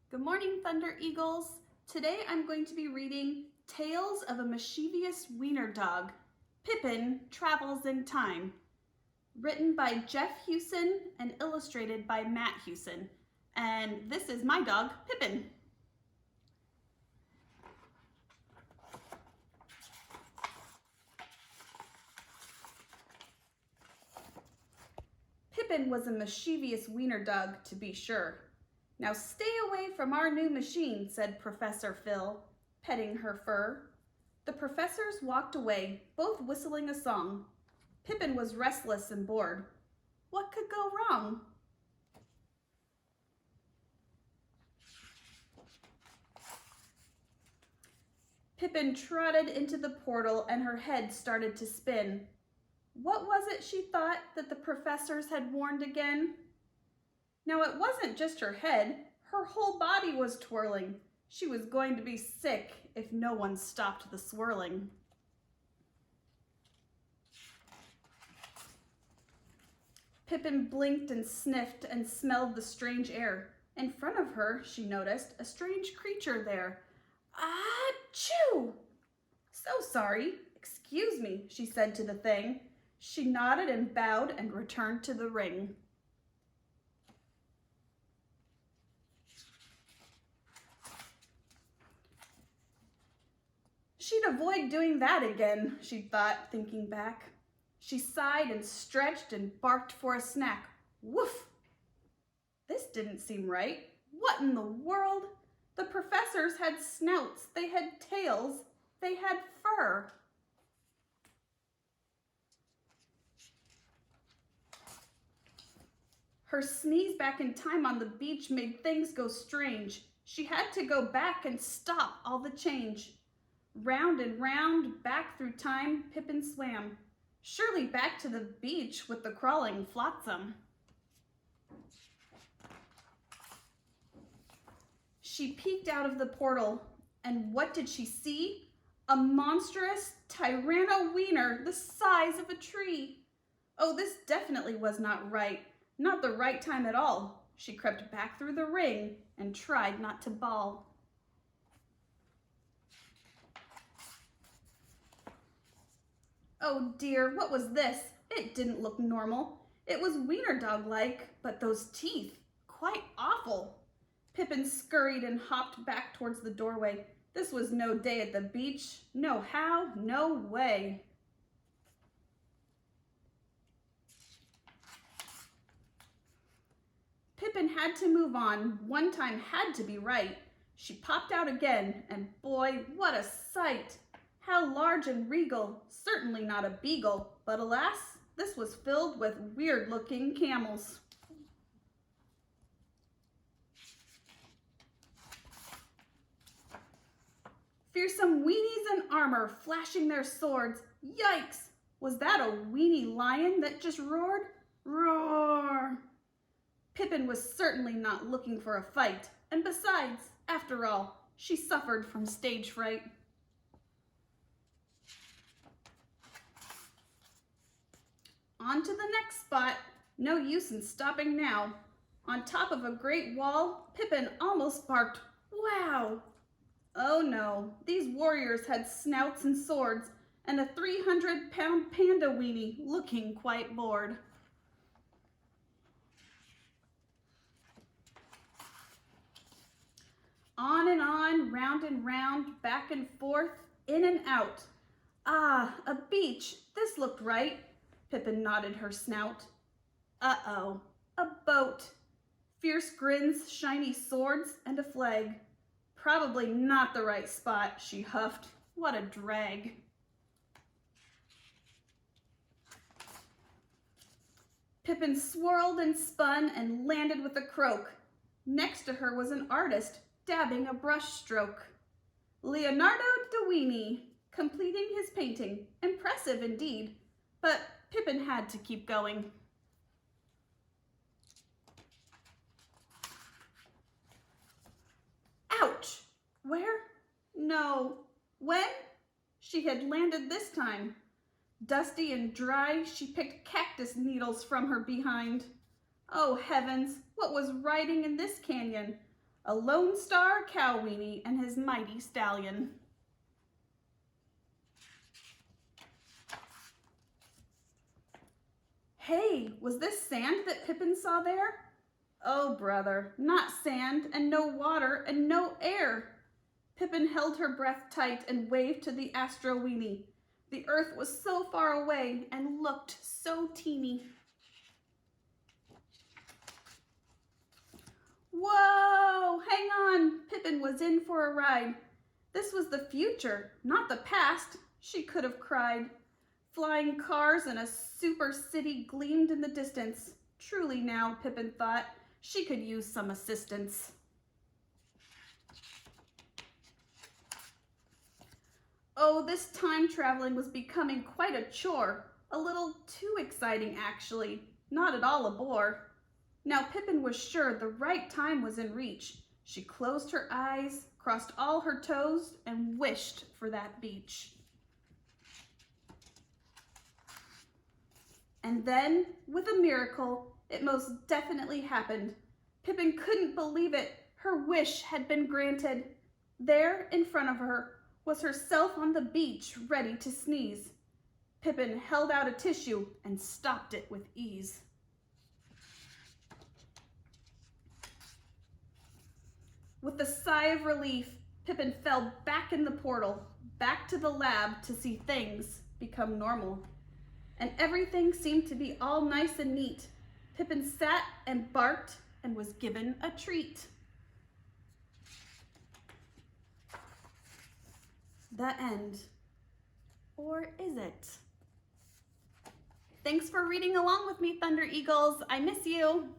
Good morning, Thunder Eagles. Today I'm going to be reading Tales of a Mischievous Wiener Dog, Pippin Travels in Time, written by Jeff Hewson and illustrated by Matt Hewson. And this is my dog, Pippin. Pippin was a mischievous wiener dog, to be sure. "Now stay away from our new machine," said Professor Phil, petting her fur. The professors walked away, both whistling a song. Pippin was restless and bored. What could go wrong? Pippin trotted into the portal and her head started to spin. What was it, she thought, that the professors had warned again? Now it wasn't just her head, her whole body was twirling. She was going to be sick if no one stopped the swirling. Pippin blinked and sniffed and smelled the strange air. In front of her, she noticed a strange creature there. Achoo! "So sorry, excuse me," she said to the thing. She nodded and bowed and returned to the ring. She'd avoid doing that again, she thought, thinking back. She sighed and stretched and barked for a snack. Woof! This didn't seem right. What in the world? The professors had snouts, they had tails, they had fur. Her sneeze back in time on the beach made things go strange. She had to go back and stop all the change. Round and round, back through time, Pippin swam. Surely back to the beach with the crawling flotsam. She peeked out of the portal, and what did she see? A monstrous tyranno wiener the size of a tree. Oh, this definitely was not right. Not the right time at all. She crept back through the ring and tried not to bawl. Oh dear, what was this? It didn't look normal. It was wiener dog-like, but those teeth, quite awful. Pippin scurried and hopped back towards the doorway. This was no day at the beach. No how, no way. Pippin had to move on. One time had to be right. She popped out again, and boy, what a sight! How large and regal, certainly not a beagle, but alas, this was filled with weird-looking camels. Fearsome weenies in armor flashing their swords. Yikes! Was that a weenie lion that just roared? Roar! Pippin was certainly not looking for a fight, and besides, after all, she suffered from stage fright. On to the next spot. No use in stopping now. On top of a great wall, Pippin almost barked, "Wow!" Oh no, these warriors had snouts and swords, and a 300-pound panda weenie looking quite bored. On and on, round and round, back and forth, in and out. Ah, a beach. This looked right. Pippin nodded her snout. Uh-oh, a boat. Fierce grins, shiny swords, and a flag. Probably not the right spot, she huffed. What a drag. Pippin swirled and spun and landed with a croak. Next to her was an artist, dabbing a brush stroke. Leonardo da Vinci, completing his painting. Impressive indeed, but Pippin had to keep going. Ouch! Where? No. When? She had landed this time. Dusty and dry, she picked cactus needles from her behind. Oh heavens, what was riding in this canyon? a Lone Star cow weenie and his mighty stallion. Hey, was this sand that Pippin saw there? Oh, brother, not sand and no water and no air. Pippin held her breath tight and waved to the Astro Weenie. The earth was so far away and looked so teeny. Whoa, hang on, Pippin was in for a ride. This was the future, not the past, she could have cried. Flying cars and a super city gleamed in the distance. Truly now, Pippin thought, she could use some assistance. Oh, this time traveling was becoming quite a chore. A little too exciting, actually. Not at all a bore. Now Pippin was sure the right time was in reach. She closed her eyes, crossed all her toes, and wished for that beach. And then, with a miracle, it most definitely happened. Pippin couldn't believe it. Her wish had been granted. There, in front of her, was herself on the beach, ready to sneeze. Pippin held out a tissue and stopped it with ease. With a sigh of relief, Pippin fell back in the portal, back to the lab to see things become normal. And everything seemed to be all nice and neat. Pippin sat and barked and was given a treat. The end. Or is it? Thanks for reading along with me, Thunder Eagles. I miss you.